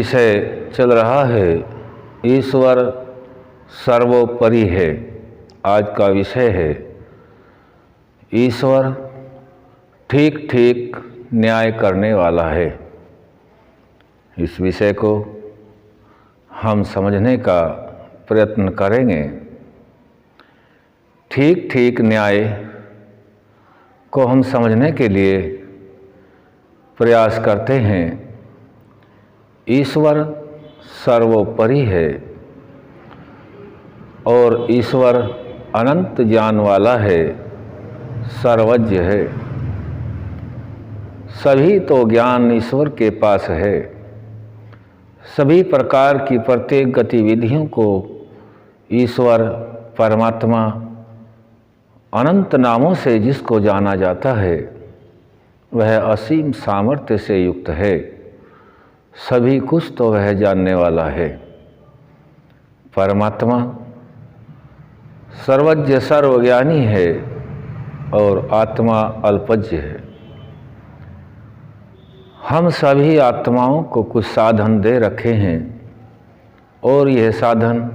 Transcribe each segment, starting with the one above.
विषय चल रहा है ईश्वर सर्वोपरि है। आज का विषय है ईश्वर ठीक ठीक न्याय करने वाला है। इस विषय को हम समझने का प्रयत्न करेंगे। ठीक ठीक न्याय को हम समझने के लिए प्रयास करते हैं। ईश्वर सर्वोपरि है और ईश्वर अनंत ज्ञान वाला है, सर्वज्ञ है। सभी तो ज्ञान ईश्वर के पास है। सभी प्रकार की प्रत्येक गतिविधियों को ईश्वर परमात्मा अनंत नामों से जिसको जाना जाता है वह असीम सामर्थ्य से युक्त है। सभी कुछ तो वह जानने वाला है। परमात्मा सर्वज्ञ सर्वज्ञानी है और आत्मा अल्पज्ञ है। हम सभी आत्माओं को कुछ साधन दे रखे हैं और यह साधन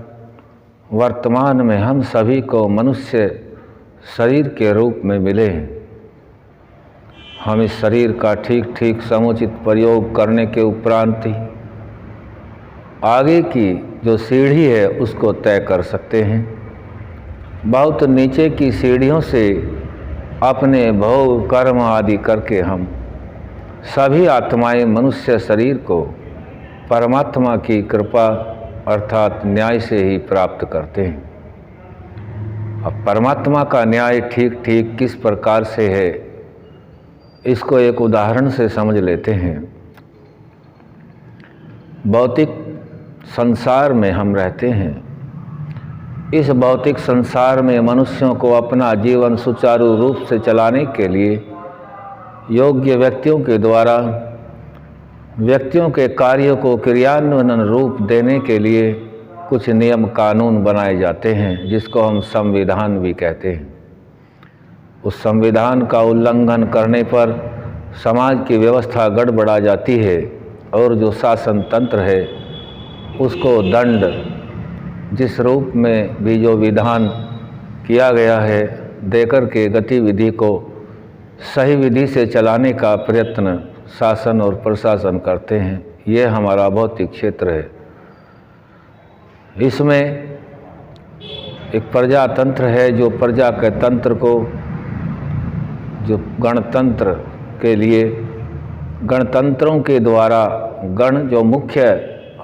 वर्तमान में हम सभी को मनुष्य शरीर के रूप में मिले हैं। हम इस शरीर का ठीक ठीक समुचित प्रयोग करने के उपरांत ही आगे की जो सीढ़ी है उसको तय कर सकते हैं। बहुत नीचे की सीढ़ियों से अपने भोग कर्म आदि करके हम सभी आत्माएं मनुष्य शरीर को परमात्मा की कृपा अर्थात न्याय से ही प्राप्त करते हैं। अब परमात्मा का न्याय ठीक ठीक किस प्रकार से है इसको एक उदाहरण से समझ लेते हैं। भौतिक संसार में हम रहते हैं। इस भौतिक संसार में मनुष्यों को अपना जीवन सुचारू रूप से चलाने के लिए योग्य व्यक्तियों के द्वारा व्यक्तियों के कार्यों को क्रियान्वयन रूप देने के लिए कुछ नियम कानून बनाए जाते हैं जिसको हम संविधान भी कहते हैं। उस संविधान का उल्लंघन करने पर समाज की व्यवस्था गड़बड़ा जाती है और जो शासन तंत्र है उसको दंड जिस रूप में भी जो विधान किया गया है देकर के गतिविधि को सही विधि से चलाने का प्रयत्न शासन और प्रशासन करते हैं। ये हमारा भौतिक क्षेत्र है। इसमें एक प्रजातंत्र है जो प्रजा के तंत्र को जो गणतंत्र के लिए गणतंत्रों के द्वारा गण जो मुख्य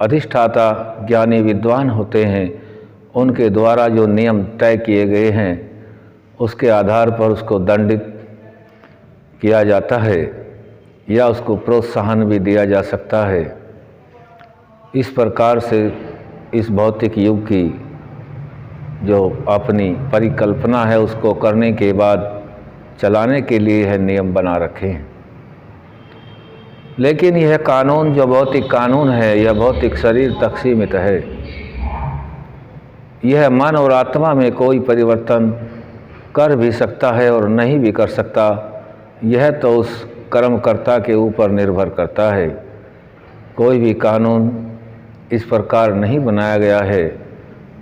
अधिष्ठाता ज्ञानी विद्वान होते हैं उनके द्वारा जो नियम तय किए गए हैं उसके आधार पर उसको दंडित किया जाता है या उसको प्रोत्साहन भी दिया जा सकता है। इस प्रकार से इस भौतिक युग की जो अपनी परिकल्पना है उसको करने के बाद चलाने के लिए यह नियम बना रखे हैं। लेकिन यह कानून जो भौतिक कानून है यह भौतिक शरीर तक सीमित है। यह मन और आत्मा में कोई परिवर्तन कर भी सकता है और नहीं भी कर सकता। यह तो उस कर्मकर्ता के ऊपर निर्भर करता है। कोई भी कानून इस प्रकार नहीं बनाया गया है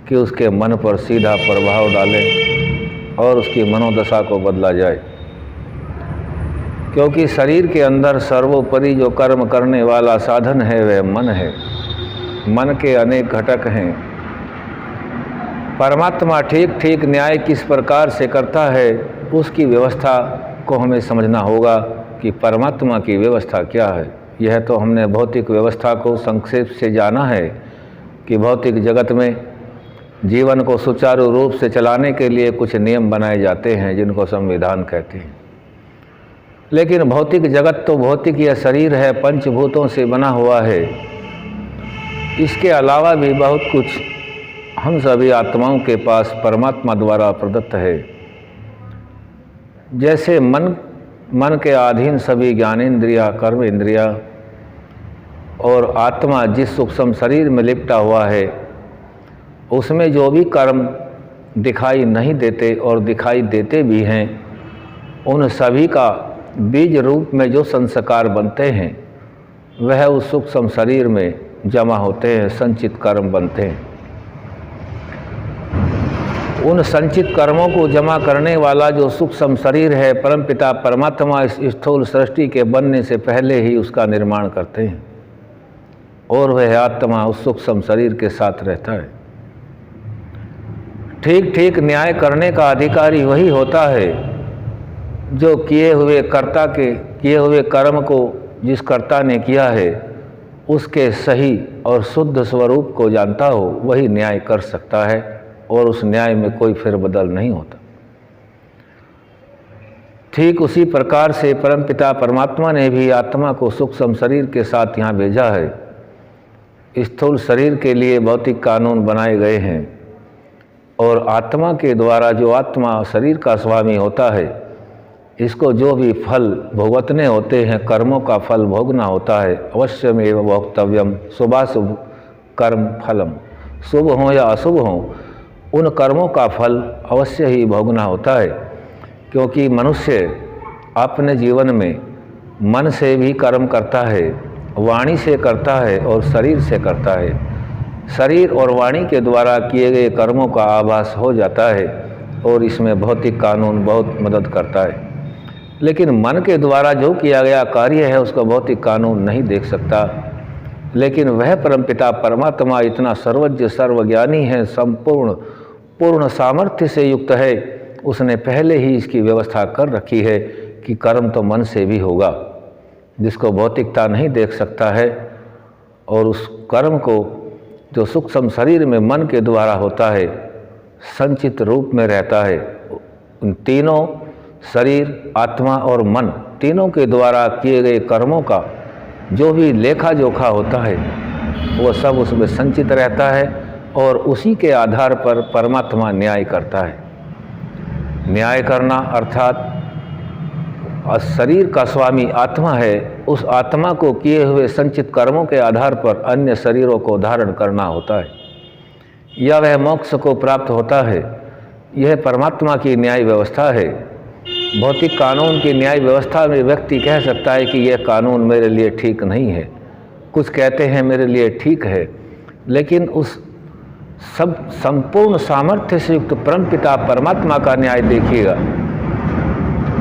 कि उसके मन पर सीधा प्रभाव डाले और उसकी मनोदशा को बदला जाए, क्योंकि शरीर के अंदर सर्वोपरि जो कर्म करने वाला साधन है वह मन है। मन के अनेक घटक हैं। परमात्मा ठीक ठीक न्याय किस प्रकार से करता है उसकी व्यवस्था को हमें समझना होगा कि परमात्मा की व्यवस्था क्या है। यह तो हमने भौतिक व्यवस्था को संक्षेप से जाना है कि भौतिक जगत में जीवन को सुचारू रूप से चलाने के लिए कुछ नियम बनाए जाते हैं जिनको संविधान कहते हैं। लेकिन भौतिक जगत तो भौतिक यह शरीर है, पंचभूतों से बना हुआ है। इसके अलावा भी बहुत कुछ हम सभी आत्माओं के पास परमात्मा द्वारा प्रदत्त है। जैसे मन के अधीन सभी ज्ञानेंद्रिया, कर्म इंद्रिया और आत्मा जिस सूक्ष्म शरीर में लिपटा हुआ है उसमें जो भी कर्म दिखाई नहीं देते और दिखाई देते भी हैं उन सभी का बीज रूप में जो संस्कार बनते हैं वह उस सूक्ष्म शरीर में जमा होते हैं, संचित कर्म बनते हैं। उन संचित कर्मों को जमा करने वाला जो सूक्ष्म शरीर है, परमपिता परमात्मा इस स्थूल सृष्टि के बनने से पहले ही उसका निर्माण करते हैं और वह आत्मा उस सूक्ष्म शरीर के साथ रहता है। ठीक ठीक न्याय करने का अधिकारी वही होता है जो किए हुए कर्म को जिस कर्ता ने किया है उसके सही और शुद्ध स्वरूप को जानता हो, वही न्याय कर सकता है और उस न्याय में कोई फेरबदल नहीं होता। ठीक उसी प्रकार से परमपिता परमात्मा ने भी आत्मा को सूक्ष्म शरीर के साथ यहाँ भेजा है। स्थूल शरीर के लिए भौतिक कानून बनाए गए हैं और आत्मा के द्वारा जो आत्मा शरीर का स्वामी होता है, इसको जो भी फल भुगतने होते हैं, कर्मों का फल भोगना होता है, अवश्यमेव भोक्तव्यम शुभाशुभ कर्म फलम। शुभ हो या अशुभ हो, उन कर्मों का फल अवश्य ही भोगना होता है, क्योंकि मनुष्य अपने जीवन में मन से भी कर्म करता है, वाणी से करता है और शरीर से करता है। शरीर और वाणी के द्वारा किए गए कर्मों का आभास हो जाता है और इसमें भौतिक कानून बहुत मदद करता है। लेकिन मन के द्वारा जो किया गया कार्य है उसका भौतिक कानून नहीं देख सकता। लेकिन वह परमपिता परमात्मा इतना सर्वज्ञ सर्वज्ञानी है, पूर्ण सामर्थ्य से युक्त है, उसने पहले ही इसकी व्यवस्था कर रखी है कि कर्म तो मन से भी होगा, जिसको भौतिकता नहीं देख सकता है। और उस कर्म को जो सूक्ष्म शरीर में मन के द्वारा होता है, संचित रूप में रहता है, उन तीनों शरीर, आत्मा और मन तीनों के द्वारा किए गए कर्मों का जो भी लेखा जोखा होता है वो सब उसमें संचित रहता है और उसी के आधार पर परमात्मा न्याय करता है। न्याय करना अर्थात शरीर का स्वामी आत्मा है, उस आत्मा को किए हुए संचित कर्मों के आधार पर अन्य शरीरों को धारण करना होता है या वह मोक्ष को प्राप्त होता है। यह परमात्मा की न्याय व्यवस्था है। भौतिक कानून की न्याय व्यवस्था में व्यक्ति कह सकता है कि यह कानून मेरे लिए ठीक नहीं है, कुछ कहते हैं मेरे लिए ठीक है, लेकिन उस सब संपूर्ण सामर्थ्य से युक्त परमपिता परमात्मा का न्याय देखिएगा।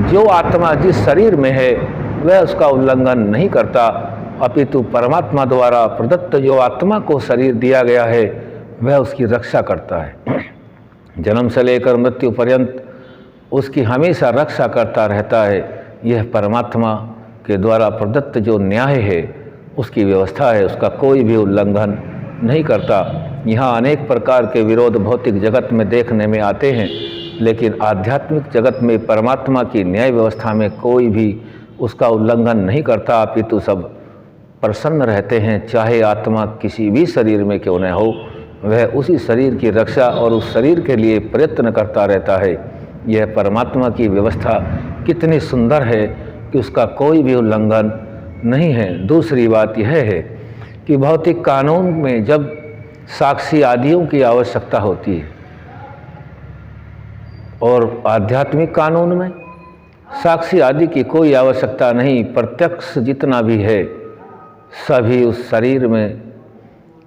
जो आत्मा जिस शरीर में है वह उसका उल्लंघन नहीं करता, अपितु परमात्मा द्वारा प्रदत्त जो आत्मा को शरीर दिया गया है वह उसकी रक्षा करता है। जन्म से लेकर मृत्यु पर्यंत उसकी हमेशा रक्षा करता रहता है। यह परमात्मा के द्वारा प्रदत्त जो न्याय है उसकी व्यवस्था है, उसका कोई भी उल्लंघन नहीं करता। यहाँ अनेक प्रकार के विरोध भौतिक जगत में देखने में आते हैं, लेकिन आध्यात्मिक जगत में परमात्मा की न्याय व्यवस्था में कोई भी उसका उल्लंघन नहीं करता, अपितु सब प्रसन्न रहते हैं। चाहे आत्मा किसी भी शरीर में क्यों न हो, वह उसी शरीर की रक्षा और उस शरीर के लिए प्रयत्न करता रहता है। यह परमात्मा की व्यवस्था कितनी सुंदर है कि उसका कोई भी उल्लंघन नहीं है। दूसरी बात यह है कि भौतिक कानून में जब साक्षी आदियों की आवश्यकता होती है और आध्यात्मिक कानून में साक्षी आदि की कोई आवश्यकता नहीं, प्रत्यक्ष जितना भी है सभी उस शरीर में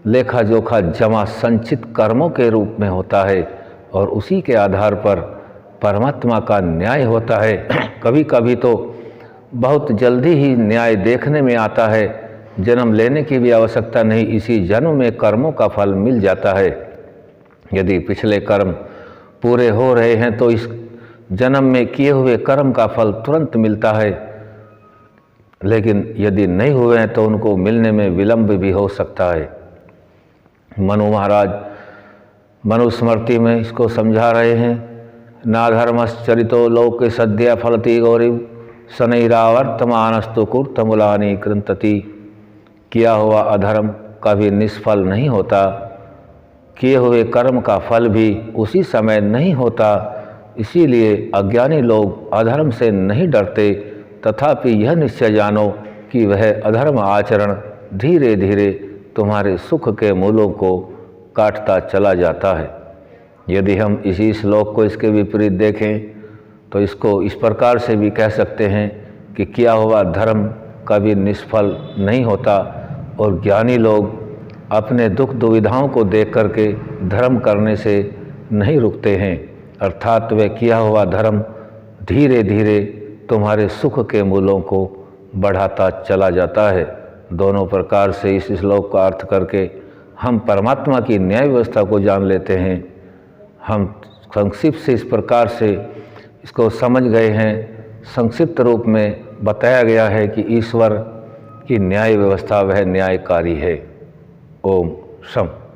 लेखा जोखा जमा संचित कर्मों के रूप में होता है और उसी के आधार पर परमात्मा का न्याय होता है। कभी कभी तो बहुत जल्दी ही न्याय देखने में आता है, जन्म लेने की भी आवश्यकता नहीं, इसी जन्म में कर्मों का फल मिल जाता है। यदि पिछले कर्म पूरे हो रहे हैं तो इस जन्म में किए हुए कर्म का फल तुरंत मिलता है, लेकिन यदि नहीं हुए हैं तो उनको मिलने में विलंब भी हो सकता है। मनु महाराज मनुस्मृति में इसको समझा रहे हैं। नाधर्मश्चरितो लोके सद्य फलति गौरीव शनैरावर्तमानस्तु कुर्तमूलानि कृंतति। किया हुआ अधर्म कभी निष्फल नहीं होता, किए हुए कर्म का फल भी उसी समय नहीं होता। इसीलिए अज्ञानी लोग अधर्म से नहीं डरते, तथापि यह निश्चय जानो कि वह अधर्म आचरण धीरे धीरे तुम्हारे सुख के मूलों को काटता चला जाता है। यदि हम इसी श्लोक को इसके विपरीत देखें तो इसको इस प्रकार से भी कह सकते हैं कि किया हुआ धर्म कभी निष्फल नहीं होता और ज्ञानी लोग अपने दुख दुविधाओं को देख करके धर्म करने से नहीं रुकते हैं, अर्थात वह किया हुआ धर्म धीरे धीरे तुम्हारे सुख के मूलों को बढ़ाता चला जाता है। दोनों प्रकार से इस श्लोक का अर्थ करके हम परमात्मा की न्याय व्यवस्था को जान लेते हैं। हम संक्षिप्त से इस प्रकार से इसको समझ गए हैं। संक्षिप्त रूप में बताया गया है कि ईश्वर की न्याय व्यवस्था वह न्यायकारी है। ओम शम।